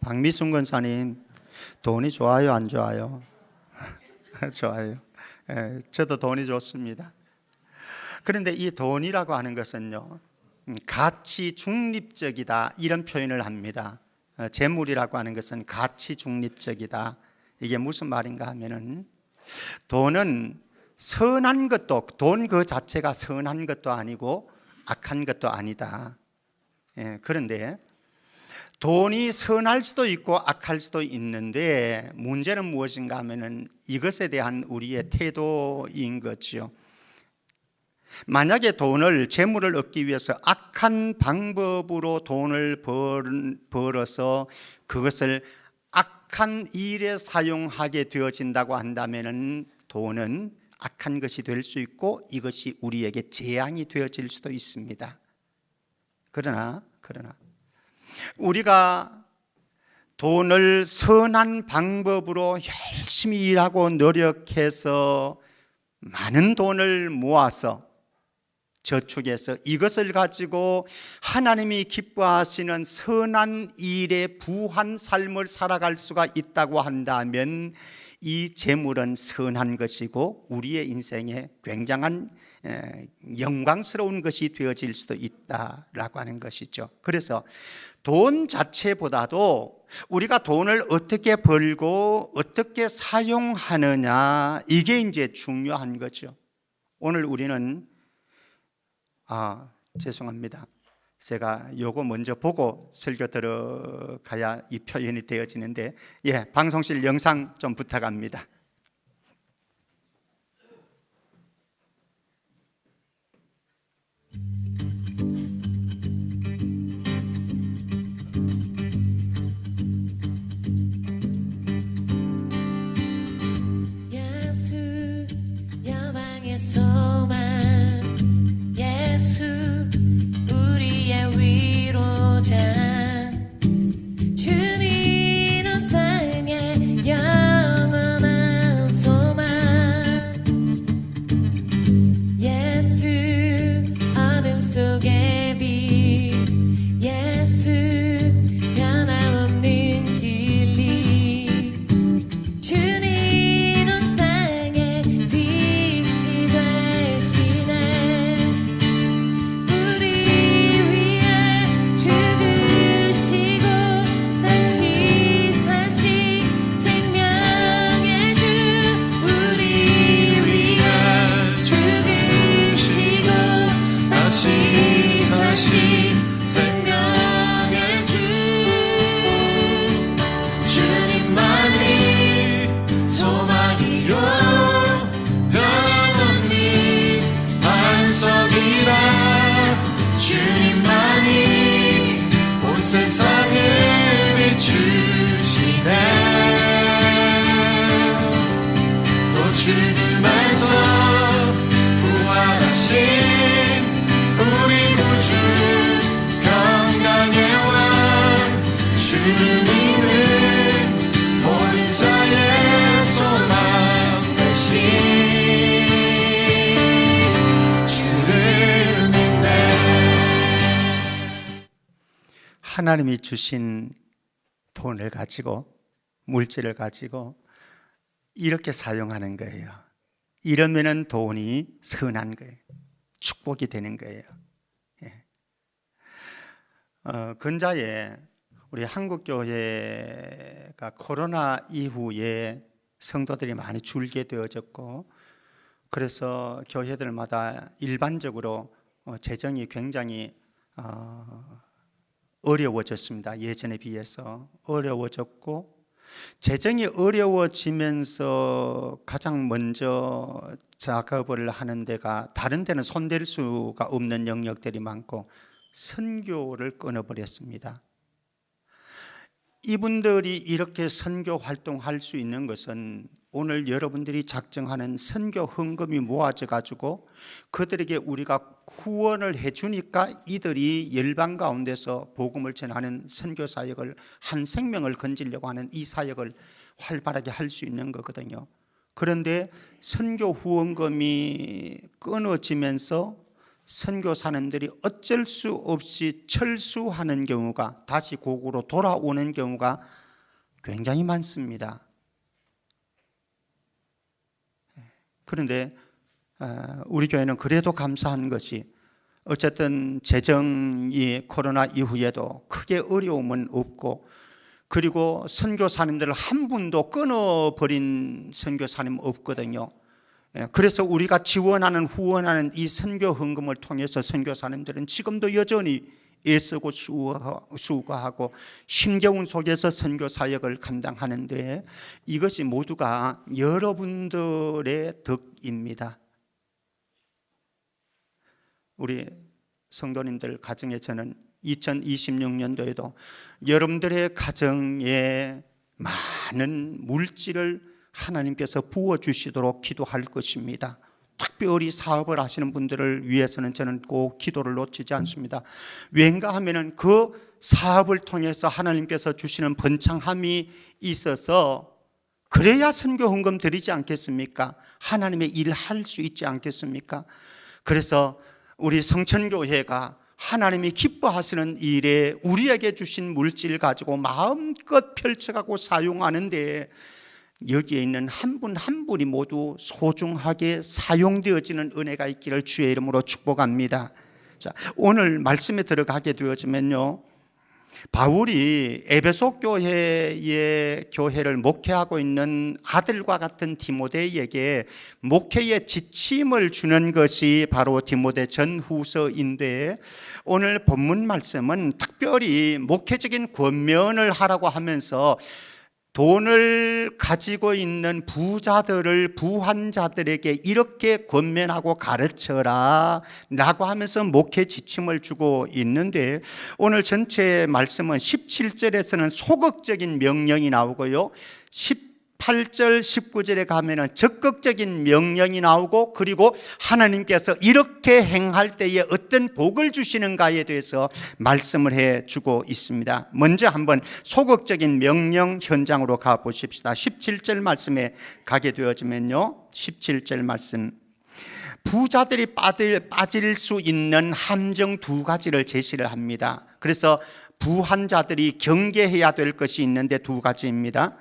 박미순 권사님, 돈이 좋아요, 안 좋아요? 좋아요. 저도 돈이 좋습니다. 그런데 이 돈이라고 하는 것은요, 가치 중립적이다, 이런 표현을 합니다. 재물이라고 하는 것은 가치 중립적이다. 이게 무슨 말인가 하면은, 돈은 선한 것도, 돈 그 자체가 선한 것도 아니고 악한 것도 아니다. 그런데 돈이 선할 수도 있고 악할 수도 있는데, 문제는 무엇인가 하면은 이것에 대한 우리의 태도인 거죠. 만약에 돈을, 재물을 얻기 위해서 악한 방법으로 돈을 벌어서 그것을 악한 일에 사용하게 되어진다고 한다면은 돈은 악한 것이 될 수 있고 이것이 우리에게 재앙이 되어질 수도 있습니다. 그러나 우리가 돈을 선한 방법으로 열심히 일하고 노력해서 많은 돈을 모아서 저축해서 이것을 가지고 하나님이 기뻐하시는 선한 일에 부한 삶을 살아갈 수가 있다고 한다면 이 재물은 선한 것이고 우리의 인생에 굉장한 영광스러운 것이 되어질 수도 있다라고 하는 것이죠. 그래서 돈 자체보다도 우리가 돈을 어떻게 벌고 어떻게 사용하느냐, 이게 이제 중요한 거죠. 오늘 우리는 죄송합니다. 제가 요거 먼저 보고 설교 들어가야 이 표현이 되어지는데, 방송실 영상 좀 부탁합니다. 예수 여방의 소망, 예수 우리의 위로자, 주님은 땅에 영원한 소망, 예수 어둠 속의 빛, 예수 변함없는 진리, 주님은 땅에 빛이 되시네. 우리 위해 죽으시고 다시 사신 생명의 주, 우리 위해 죽으시고 다시 사신 생명의 주, 주님만이 소망이요 변함없는 반석이라, 주님만이 온 세상을 비추시네. 또 죽음에서 부활하신 우리 구주 평강의 왕, 주를 믿는 모든 자의 소망 되신 주를 믿네. 하나님이 주신 돈을 가지고, 물질을 가지고 이렇게 사용하는 거예요. 이러면은 돈이 선한 거예요. 축복이 되는 거예요. 근자에 우리 한국교회가 코로나 이후에 성도들이 많이 줄게 되어졌고, 그래서 교회들마다 일반적으로 재정이 굉장히 어려워졌습니다. 예전에 비해서 어려워졌고, 재정이 어려워지면서 가장 먼저 작업을 하는 데가, 다른 데는 손댈 수가 없는 영역들이 많고 선교를 끊어버렸습니다. 이분들이 이렇게 선교 활동할 수 있는 것은 오늘 여러분들이 작정하는 선교 헌금이 모아져 가지고 그들에게 우리가 후원을 해주니까 이들이 열방 가운데서 복음을 전하는 선교 사역을, 한 생명을 건지려고 하는 이 사역을 활발하게 할 수 있는 거거든요. 그런데 선교 후원금이 끊어지면서 선교사님들이 어쩔 수 없이 철수하는 경우가, 다시 고국으로 돌아오는 경우가 굉장히 많습니다. 그런데 우리 교회는 그래도 감사한 것이 어쨌든 재정이 코로나 이후에도 크게 어려움은 없고, 그리고 선교사님들을 한 분도 끊어버린 선교사님 없거든요. 그래서 우리가 지원하는 후원하는 이 선교 헌금을 통해서 선교사님들은 지금도 여전히 애쓰고 수고하고 힘겨운 속에서 선교 사역을 감당하는데, 이것이 모두가 여러분들의 덕입니다. 우리 성도님들 가정에 저는 2026년도에도 여러분들의 가정에 많은 물질을 하나님께서 부어주시도록 기도할 것입니다. 특별히 사업을 하시는 분들을 위해서는 저는 꼭 기도를 놓치지 않습니다. 왠가 하면은 그 사업을 통해서 하나님께서 주시는 번창함이 있어서 그래야 선교 헌금 드리지 않겠습니까? 하나님의 일을 할 수 있지 않겠습니까? 그래서 우리 성천교회가 하나님이 기뻐하시는 일에 우리에게 주신 물질 가지고 마음껏 펼쳐가고 사용하는데, 여기에 있는 한 분 한 분이 모두 소중하게 사용되어지는 은혜가 있기를 주의 이름으로 축복합니다. 자, 오늘 말씀에 들어가게 되어지면요, 바울이 에베소 교회를 목회하고 있는 아들과 같은 디모데에게 목회의 지침을 주는 것이 바로 디모데 전후서인데, 오늘 본문 말씀은 특별히 목회적인 권면을 하라고 하면서 돈을 가지고 있는 부한 자들에게 이렇게 권면하고 가르쳐라 라고 하면서 목회 지침을 주고 있는데, 오늘 전체 말씀은 17절에서는 소극적인 명령이 나오고요, 18절 19절에 가면은 적극적인 명령이 나오고, 그리고 하나님께서 이렇게 행할 때에 어떤 복을 주시는가에 대해서 말씀을 해주고 있습니다. 먼저 한번 소극적인 명령 현장으로 가보십시다. 17절 말씀에 가게 되어지면요, 17절 말씀, 부자들이 빠질 수 있는 함정 두 가지를 제시를 합니다. 그래서 부한 자들이 경계해야 될 것이 있는데 두 가지입니다.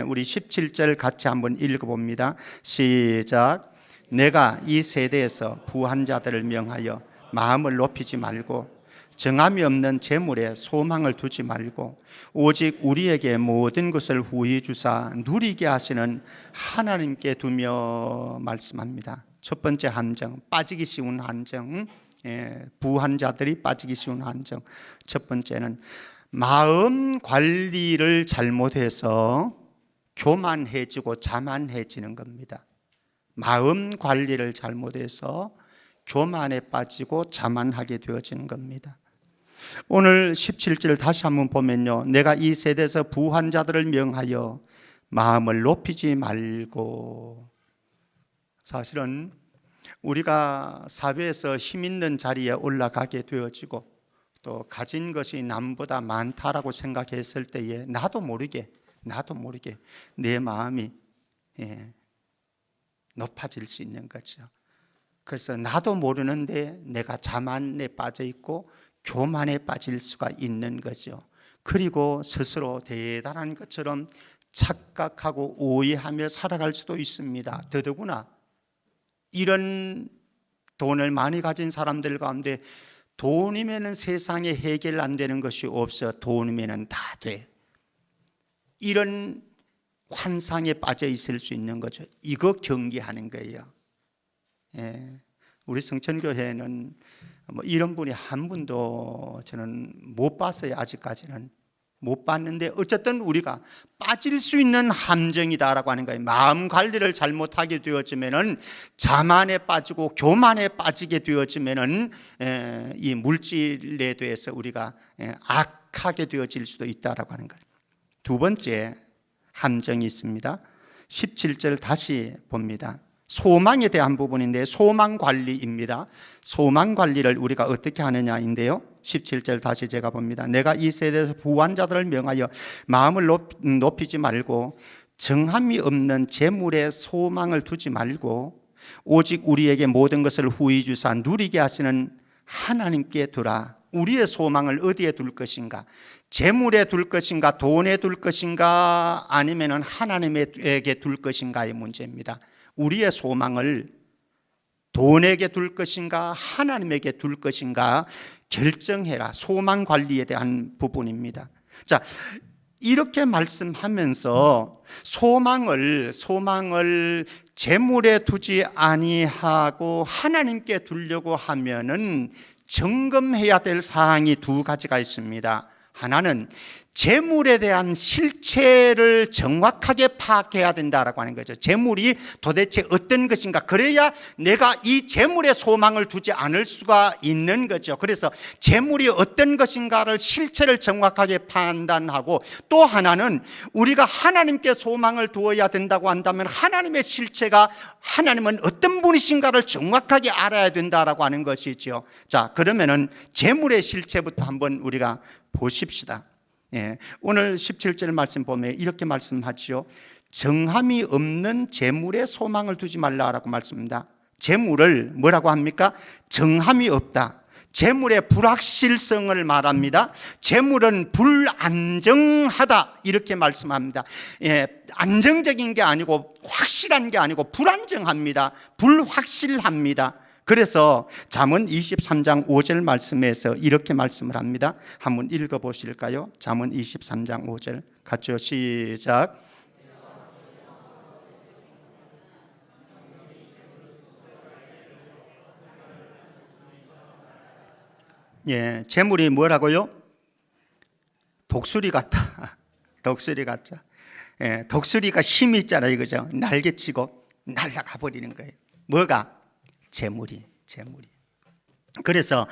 우리 17절 같이 한번 읽어봅니다. 시작. 내가 이 세대에서 부한 자들을 명하여 마음을 높이지 말고 정함이 없는 재물에 소망을 두지 말고 오직 우리에게 모든 것을 후히 주사 누리게 하시는 하나님께 두며 말씀합니다. 첫 번째 함정, 빠지기 쉬운 함정, 부한 자들이 빠지기 쉬운 함정. 첫 번째는 마음 관리를 잘못해서 교만해지고 자만해지는 겁니다. 마음 관리를 잘못해서 교만에 빠지고 자만하게 되어지는 겁니다. 오늘 17절 다시 한번 보면요, 내가 이 세대에서 부한 자들을 명하여 마음을 높이지 말고. 사실은 우리가 사회에서 힘 있는 자리에 올라가게 되어지고 또 가진 것이 남보다 많다라고 생각했을 때에 나도 모르게 내 마음이 높아질 수 있는 거죠. 그래서 나도 모르는데 내가 자만에 빠져 있고 교만에 빠질 수가 있는 거죠. 그리고 스스로 대단한 것처럼 착각하고 오해하며 살아갈 수도 있습니다. 더더구나 이런 돈을 많이 가진 사람들 가운데 돈이면은 세상에 해결 안 되는 것이 없어. 돈이면은 다 돼. 이런 환상에 빠져 있을 수 있는 거죠. 이거 경계하는 거예요. 우리 성천교회는 이런 분이 한 분도 저는 못 봤어요. 아직까지는 못 봤는데 어쨌든 우리가 빠질 수 있는 함정이다라고 하는 거예요. 마음 관리를 잘못하게 되어지면은 자만에 빠지고 교만에 빠지게 되어지면은 이 물질에 대해서 우리가 악하게 되어질 수도 있다라고 하는 거예요. 두 번째 함정이 있습니다. 17절 다시 봅니다. 소망에 대한 부분인데 소망 관리입니다. 소망 관리를 우리가 어떻게 하느냐인데요, 17절 다시 제가 봅니다. 내가 이 세대에서 부한 자들을 명하여 마음을 높이지 말고 정함이 없는 재물에 소망을 두지 말고 오직 우리에게 모든 것을 후히 주사 누리게 하시는 하나님께 두라. 우리의 소망을 어디에 둘 것인가? 재물에 둘 것인가? 돈에 둘 것인가? 아니면 하나님에게 둘 것인가의 문제입니다. 우리의 소망을 돈에게 둘 것인가? 하나님에게 둘 것인가? 결정해라. 소망 관리에 대한 부분입니다. 자, 이렇게 말씀하면서 소망을 재물에 두지 아니하고 하나님께 두려고 하면은 점검해야 될 사항이 두 가지가 있습니다. 하나는 재물에 대한 실체를 정확하게 파악해야 된다라고 하는 거죠. 재물이 도대체 어떤 것인가? 그래야 내가 이 재물에 소망을 두지 않을 수가 있는 거죠. 그래서 재물이 어떤 것인가를 실체를 정확하게 판단하고, 또 하나는 우리가 하나님께 소망을 두어야 된다고 한다면 하나님의 실체가, 하나님은 어떤 분이신가를 정확하게 알아야 된다라고 하는 것이죠. 자, 그러면은 재물의 실체부터 한번 우리가 보십시다. 예, 오늘 17절 말씀 보면 이렇게 말씀하죠. 정함이 없는 재물에 소망을 두지 말라라고 말씀합니다. 재물을 뭐라고 합니까? 정함이 없다. 재물의 불확실성을 말합니다. 재물은 불안정하다 이렇게 말씀합니다. 예, 안정적인 게 아니고 확실한 게 아니고 불안정합니다. 불확실합니다. 그래서 잠언 23장 5절 말씀에서 이렇게 말씀을 합니다. 한번 읽어보실까요? 잠언 23장 5절 같이요. 시작. 예, 재물이 뭐라고요? 독수리 같다. 독수리 같자. 예, 독수리가 힘이 있잖아요, 이거죠. 날개치고 날아가 버리는 거예요. 뭐가? 재물이. 그래서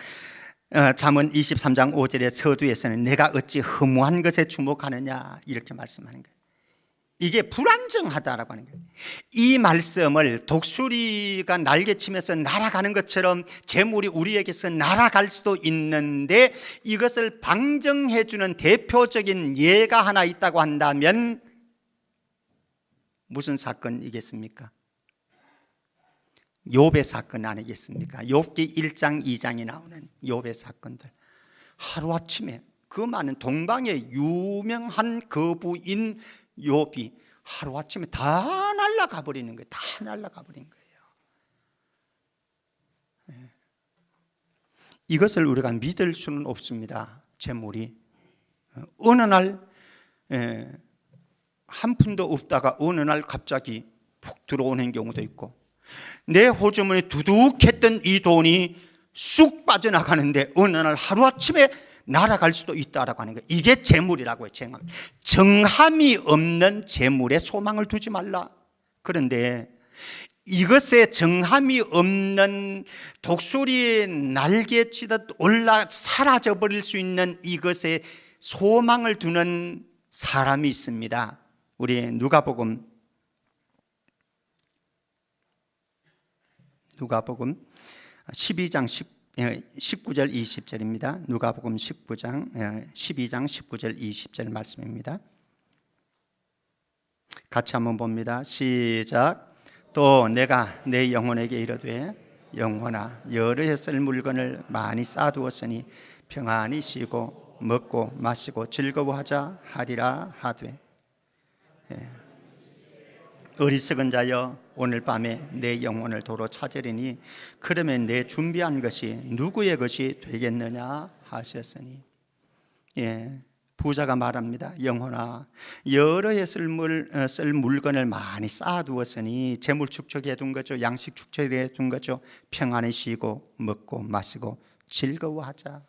잠언 23장 5절의 서두에서는 내가 어찌 허무한 것에 주목하느냐 이렇게 말씀하는 거예요. 이게 불안정하다라고 하는 거예요. 이 말씀을 독수리가 날개치면서 날아가는 것처럼 재물이 우리에게서 날아갈 수도 있는데, 이것을 방정해 주는 대표적인 예가 하나 있다고 한다면 무슨 사건이겠습니까? 욥의 사건 아니겠습니까? 욥기 1장 2장이 나오는 욥의 사건들. 하루아침에 그 많은 동방의 유명한 거부인 욥이 하루아침에 다 날아가 버리는 거예요. 다 날아가 버린 거예요. 이것을 우리가 믿을 수는 없습니다. 재물이 어느 날 한 푼도 없다가 어느 날 갑자기 푹 들어오는 경우도 있고, 내 호주머니에 두둑했던 이 돈이 쑥 빠져나가는데 어느 날 하루아침에 날아갈 수도 있다라고 하는 거예요. 이게 재물이라고 해요. 정함이 없는 재물에 소망을 두지 말라. 그런데 이것에 정함이 없는 독수리의 날개치듯 올라 사라져 버릴 수 있는 이것에 소망을 두는 사람이 있습니다. 우리 누가복음 12장 19절 20절입니다. 누가복음 12장 19절 20절 말씀입니다. 같이 한번 봅니다. 시작. 또 내가 내 영혼에게 이르되 영혼아, 여러 해 쓸 물건을 많이 쌓아두었으니 평안히 쉬고 먹고 마시고 즐거워하자 하리라 하되, 어리석은 자여, 오늘 밤에 내 영혼을 도로 찾으리니 그러면 내 준비한 것이 누구의 것이 되겠느냐 하셨으니. 부자가 말합니다. 영혼아, 여러 해 쓸 물건을 많이 쌓아두었으니, 재물 축적해 둔 거죠. 양식 축적해 둔 거죠. 평안히 쉬고 먹고 마시고 즐거워하자.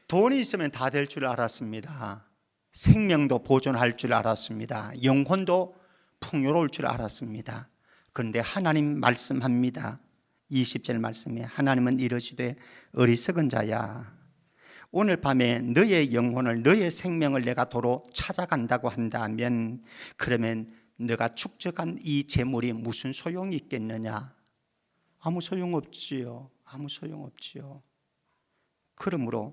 돈이 있으면 다 될 줄 알았습니다. 생명도 보존할 줄 알았습니다. 영혼도 풍요로울 줄 알았습니다. 그런데 하나님 말씀합니다. 20절 말씀에 하나님은 이르시되 어리석은 자야, 오늘 밤에 너의 영혼을, 너의 생명을 내가 도로 찾아간다고 한다면 그러면 너가 축적한 이 재물이 무슨 소용이 있겠느냐? 아무 소용없지요. 아무 소용없지요. 그러므로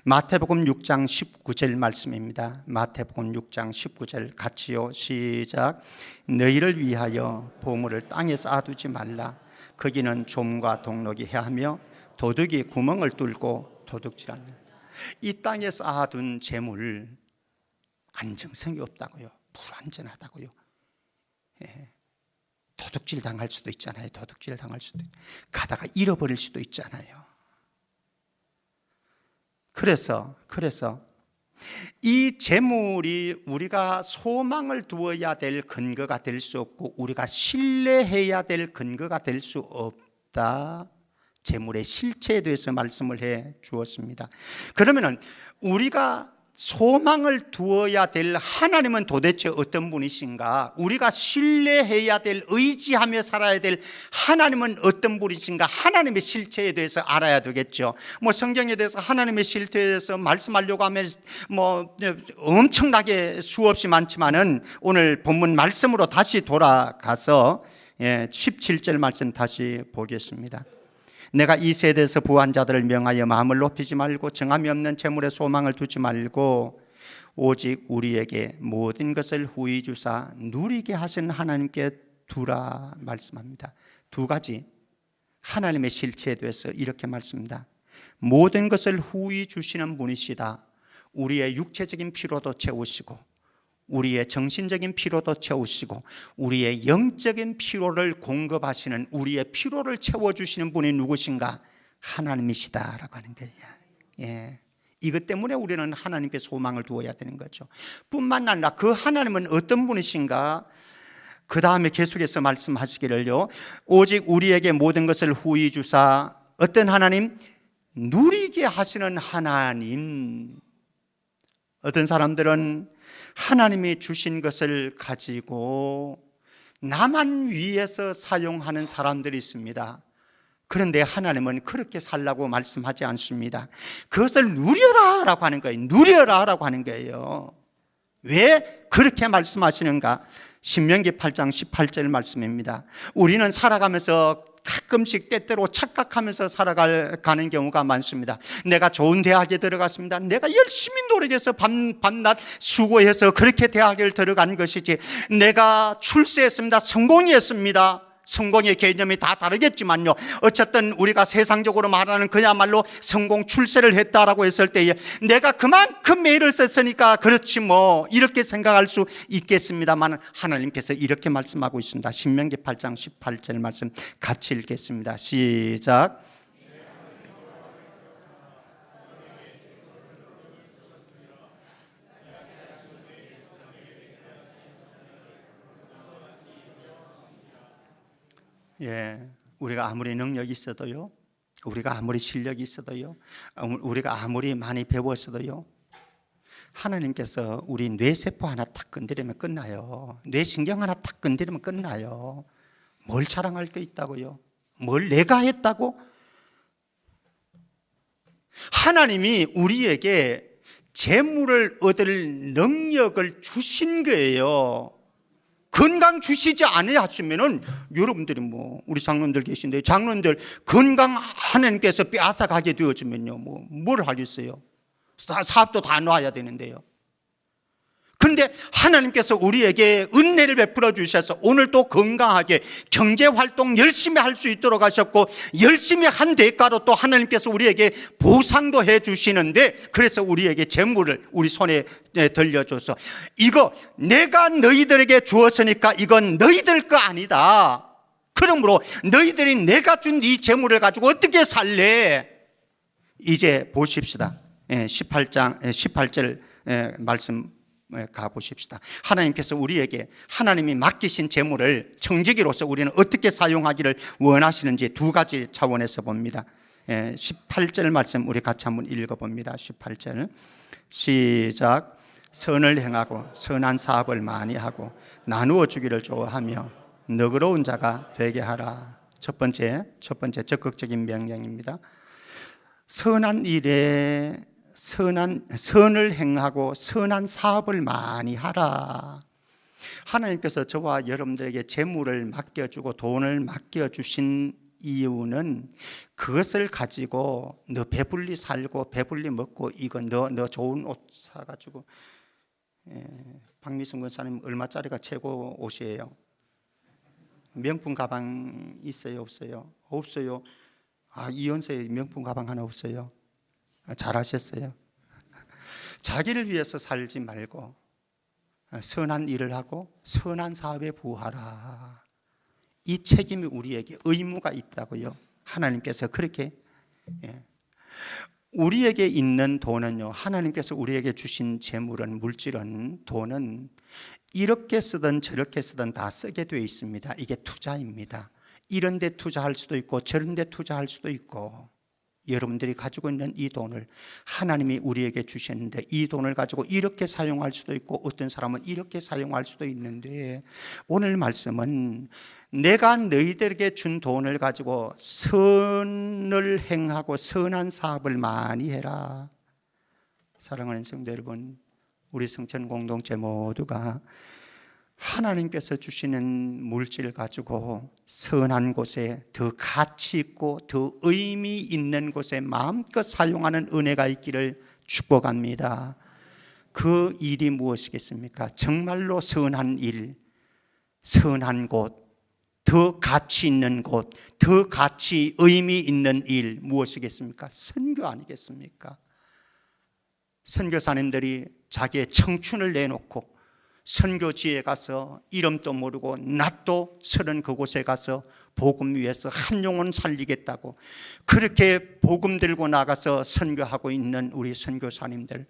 마태복음 6장 19절 말씀입니다. 마태복음 6장 19절 같이요. 시작. 너희를 위하여 보물을 땅에 쌓아두지 말라. 거기는 좀과 동록이 해하며 도둑이 구멍을 뚫고 도둑질하는. 이 땅에 쌓아둔 재물 안정성이 없다고요. 불안전하다고요. 예. 도둑질 당할 수도 있잖아요. 도둑질 당할 수도 가다가 잃어버릴 수도 있잖아요. 그래서 이 재물이 우리가 소망을 두어야 될 근거가 될 수 없고 우리가 신뢰해야 될 근거가 될 수 없다. 재물의 실체에 대해서 말씀을 해 주었습니다. 그러면은 우리가 소망을 두어야 될 하나님은 도대체 어떤 분이신가? 우리가 신뢰해야 될, 의지하며 살아야 될 하나님은 어떤 분이신가? 하나님의 실체에 대해서 알아야 되겠죠. 성경에 대해서 하나님의 실체에 대해서 말씀하려고 하면 엄청나게 수없이 많지만은 오늘 본문 말씀으로 다시 돌아가서 17절 말씀 다시 보겠습니다. 내가 이 세대에서 부한 자들을 명하여 마음을 높이지 말고 정함이 없는 재물에 소망을 두지 말고 오직 우리에게 모든 것을 후히 주사 누리게 하신 하나님께 두라 말씀합니다. 두 가지 하나님의 실체에 대해서 이렇게 말씀합니다. 모든 것을 후히 주시는 분이시다. 우리의 육체적인 피로도 채우시고 우리의 정신적인 피로도 채우시고 우리의 영적인 피로를 공급하시는, 우리의 피로를 채워주시는 분이 누구신가? 하나님이시다라고 하는 거예요. 예. 이것 때문에 우리는 하나님께 소망을 두어야 되는 거죠. 뿐만 아니라 그 하나님은 어떤 분이신가? 그 다음에 계속해서 말씀하시기를요, 오직 우리에게 모든 것을 후히 주사 어떤 하나님? 누리게 하시는 하나님. 어떤 사람들은 하나님이 주신 것을 가지고 나만 위해서 사용하는 사람들이 있습니다. 그런데 하나님은 그렇게 살라고 말씀하지 않습니다. 그것을 누려라 라고 하는 거예요. 누려라 라고 하는 거예요. 왜 그렇게 말씀하시는가? 신명기 8장 18절 말씀입니다. 우리는 살아가면서 가끔씩 때때로 착각하면서 살아가는 경우가 많습니다. 내가 좋은 대학에 들어갔습니다. 내가 열심히 노력해서 밤낮 수고해서 그렇게 대학에 들어간 것이지, 내가 출세했습니다. 성공했습니다. 성공의 개념이 다 다르겠지만요, 어쨌든 우리가 세상적으로 말하는 그야말로 성공 출세를 했다라고 했을 때에 내가 그만큼 매일을 썼으니까 그렇지 뭐 이렇게 생각할 수 있겠습니다만, 하나님께서 이렇게 말씀하고 있습니다. 신명기 8장 18절 말씀 같이 읽겠습니다. 시작. 우리가 아무리 능력이 있어도요, 우리가 아무리 실력이 있어도요, 우리가 아무리 많이 배웠어도요, 하나님께서 우리 뇌세포 하나 탁 건드리면 끝나요. 뇌신경 하나 탁 건드리면 끝나요. 뭘 자랑할 게 있다고요? 뭘 내가 했다고? 하나님이 우리에게 재물을 얻을 능력을 주신 거예요. 건강 주시지 않아야 하시면은, 여러분들이 우리 장로님들 계신데, 장로님들 건강 하나님께서 빼앗아가게 되어지면요, 뭘 하겠어요? 사업도 다 놔야 되는데요. 그런데 하나님께서 우리에게 은혜를 베풀어 주셔서 오늘도 건강하게 경제활동 열심히 할 수 있도록 하셨고, 열심히 한 대가로 또 하나님께서 우리에게 보상도 해 주시는데, 그래서 우리에게 재물을 우리 손에 들려줘서, 이거 내가 너희들에게 주었으니까 이건 너희들 거 아니다. 그러므로 너희들이 내가 준 이 재물을 가지고 어떻게 살래? 이제 보십시다. 18절 말씀 가보십시다. 하나님께서 우리에게 하나님이 맡기신 재물을 청지기로서 우리는 어떻게 사용하기를 원하시는지 두 가지 차원에서 봅니다. 18절 말씀 우리 같이 한번 읽어봅니다. 18절 시작. 선을 행하고 선한 사업을 많이 하고 나누어 주기를 좋아하며 너그러운 자가 되게 하라. 첫 번째 적극적인 명령입니다. 선한 일에 선을 행하고 선한 사업을 많이 하라. 하나님께서 저와 여러분들에게 재물을 맡겨주고 돈을 맡겨주신 이유는 그것을 가지고 너 배불리 살고 배불리 먹고 이거 너 좋은 옷 사가지고 박미순 권사님 얼마짜리가 최고 옷이에요? 명품 가방 있어요? 없어요? 없어요. 이혼서에 명품 가방 하나 없어요? 잘하셨어요. 자기를 위해서 살지 말고 선한 일을 하고 선한 사업에 부하라. 이 책임이 우리에게 의무가 있다고요. 하나님께서 그렇게 우리에게 있는 돈은요, 하나님께서 우리에게 주신 재물은, 물질은, 돈은 이렇게 쓰든 저렇게 쓰든 다 쓰게 되어 있습니다. 이게 투자입니다. 이런 데 투자할 수도 있고 저런 데 투자할 수도 있고, 여러분들이 가지고 있는 이 돈을 하나님이 우리에게 주셨는데 이 돈을 가지고 이렇게 사용할 수도 있고 어떤 사람은 이렇게 사용할 수도 있는데, 오늘 말씀은 내가 너희들에게 준 돈을 가지고 선을 행하고 선한 사업을 많이 해라. 사랑하는 성도 여러분, 우리 성천 공동체 모두가 하나님께서 주시는 물질 가지고 선한 곳에 더 가치 있고 더 의미 있는 곳에 마음껏 사용하는 은혜가 있기를 축복합니다. 그 일이 무엇이겠습니까? 정말로 선한 일, 선한 곳, 더 가치 있는 곳, 더 가치 의미 있는 일 무엇이겠습니까? 선교 아니겠습니까? 선교사님들이 자기의 청춘을 내놓고 선교지에 가서 이름도 모르고 낯도 서른 그곳에 가서 복음 위해서 한 영혼 살리겠다고 그렇게 복음 들고 나가서 선교하고 있는 우리 선교사님들,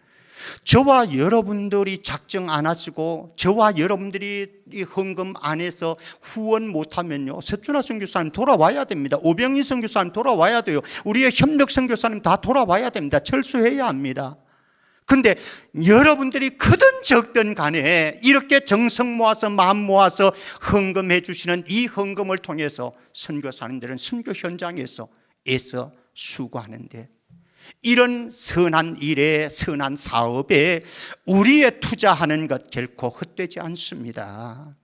저와 여러분들이 작정 안 하시고 저와 여러분들이 이 헌금 안 해서 후원 못하면요, 서준하 선교사님 돌아와야 됩니다. 오병희 선교사님 돌아와야 돼요. 우리의 협력 선교사님 다 돌아와야 됩니다. 철수해야 합니다. 근데 여러분들이 크든 적든 간에 이렇게 정성 모아서 마음 모아서 헌금해 주시는 이 헌금을 통해서 선교사님들은 선교 현장에서 애써 수고하는데, 이런 선한 일에 선한 사업에 우리의 투자하는 것 결코 헛되지 않습니다.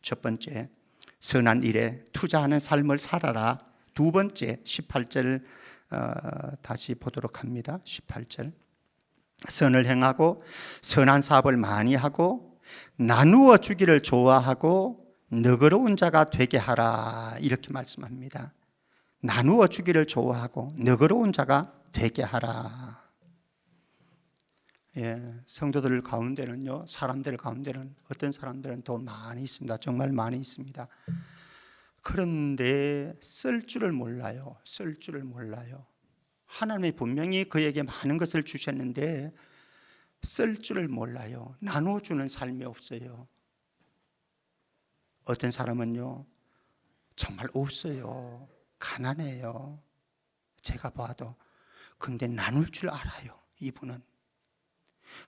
첫 번째, 선한 일에 투자하는 삶을 살아라. 두 번째, 18절 다시 보도록 합니다. 18절, 선을 행하고 선한 사업을 많이 하고 나누어 주기를 좋아하고 너그러운 자가 되게 하라. 이렇게 말씀합니다. 나누어 주기를 좋아하고 너그러운 자가 되게 하라. 성도들 가운데는요, 사람들 가운데는 어떤 사람들은 더 많이 있습니다. 정말 많이 있습니다. 그런데 쓸 줄을 몰라요. 쓸 줄을 몰라요. 하나님이 분명히 그에게 많은 것을 주셨는데 쓸 줄을 몰라요. 나눠주는 삶이 없어요. 어떤 사람은요, 정말 없어요. 가난해요. 제가 봐도. 근데 나눌 줄 알아요. 이분은.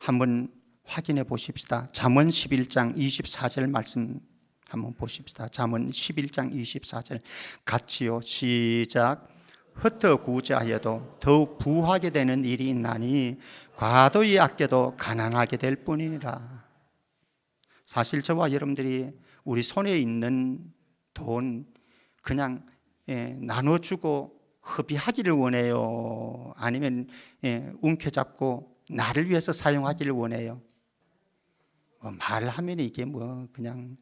한번 확인해 보십시다. 잠언 11장 24절 말씀 한번 보십시다. 잠언 11장 24절 같이요. 시작. 흩어구제하여도 더욱 부하게 되는 일이 있나니 과도히 아껴도 가난하게 될 뿐이니라. 사실 저와 여러분들이 우리 손에 있는 돈 그냥 나눠주고 허비하기를 원해요? 아니면 움켜잡고 나를 위해서 사용하기를 원해요? 말하면 이게 그냥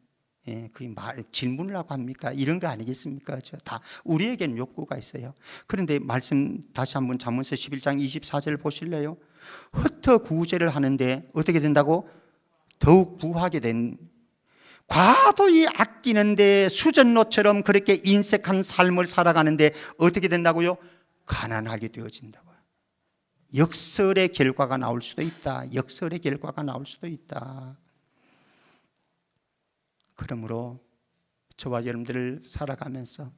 그 질문을 하고 합니까? 이런 거 아니겠습니까? 다 우리에게는 욕구가 있어요. 그런데 말씀 다시 한번 잠언서 11장 24절 보실래요? 흩어구제를 하는데 어떻게 된다고? 더욱 부하게 된, 과도히 아끼는데 수전노처럼 그렇게 인색한 삶을 살아가는데 어떻게 된다고요? 가난하게 되어진다고요. 역설의 결과가 나올 수도 있다. 역설의 결과가 나올 수도 있다. 그러므로 저와 여러분들을 살아가면서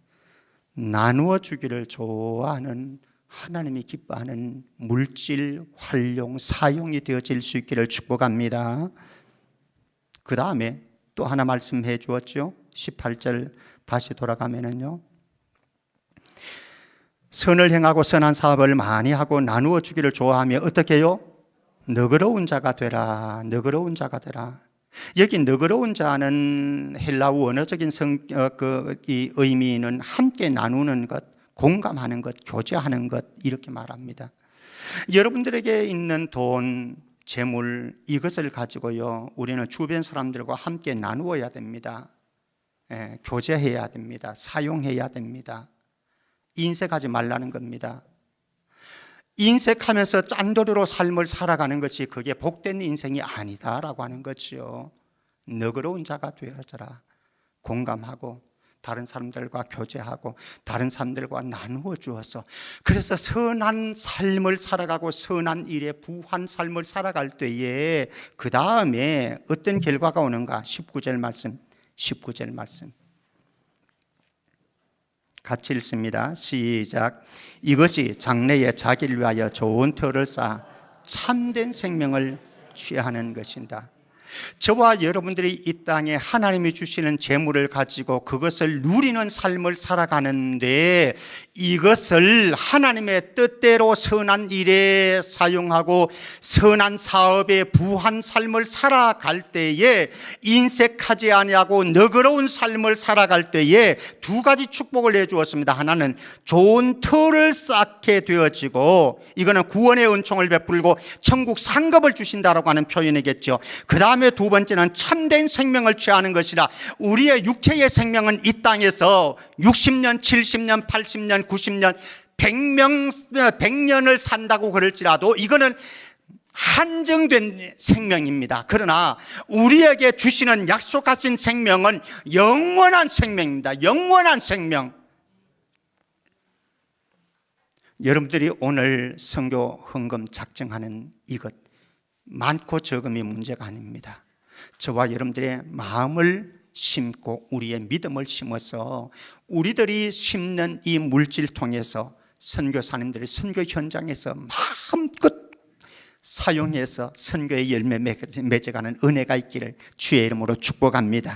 나누어 주기를 좋아하는, 하나님이 기뻐하는 물질, 활용, 사용이 되어질 수 있기를 축복합니다. 그 다음에 또 하나 말씀해 주었죠. 18절 다시 돌아가면은요, 선을 행하고 선한 사업을 많이 하고 나누어 주기를 좋아하며 어떻게 해요? 너그러운 자가 되라. 너그러운 자가 되라. 여기 너그러운 자는 헬라어 원어적인 이 의미는 함께 나누는 것, 공감하는 것, 교제하는 것 이렇게 말합니다. 여러분들에게 있는 돈, 재물 이것을 가지고요 우리는 주변 사람들과 함께 나누어야 됩니다. 교제해야 됩니다. 사용해야 됩니다. 인색하지 말라는 겁니다. 인색하면서 짠돌이로 삶을 살아가는 것이 그게 복된 인생이 아니다라고 하는 거죠. 너그러운 자가 되어져라. 공감하고 다른 사람들과 교제하고 다른 사람들과 나누어 주어서 그래서 선한 삶을 살아가고 선한 일에 부한 삶을 살아갈 때에 그 다음에 어떤 결과가 오는가? 19절 말씀 같이 읽습니다. 시작. 이것이 장래에 자기를 위하여 좋은 터를 쌓아 참된 생명을 취하는 것이다. 저와 여러분들이 이 땅에 하나님이 주시는 재물을 가지고 그것을 누리는 삶을 살아가는데 이것을 하나님의 뜻대로 선한 일에 사용하고 선한 사업에 부한 삶을 살아갈 때에 인색하지 아니하고 너그러운 삶을 살아갈 때에 두 가지 축복을 내주었습니다. 하나는 좋은 터를 쌓게 되어지고 이거는 구원의 은총을 베풀고 천국 상급을 주신다라고 하는 표현이겠죠. 그 다음에 두 번째는 참된 생명을 취하는 것이라. 우리의 육체의 생명은 이 땅에서 60년, 70년, 80년, 90년, 100년을 산다고 그럴지라도 이거는 한정된 생명입니다. 그러나 우리에게 주시는 약속하신 생명은 영원한 생명입니다. 영원한 생명. 여러분들이 오늘 선교 헌금 작정하는 이것 많고 적음이 문제가 아닙니다. 저와 여러분들의 마음을 심고 우리의 믿음을 심어서 우리들이 심는 이 물질 통해서 선교사님들이 선교 현장에서 마음껏 사용해서 선교의 열매 맺어가는 은혜가 있기를 주의 이름으로 축복합니다.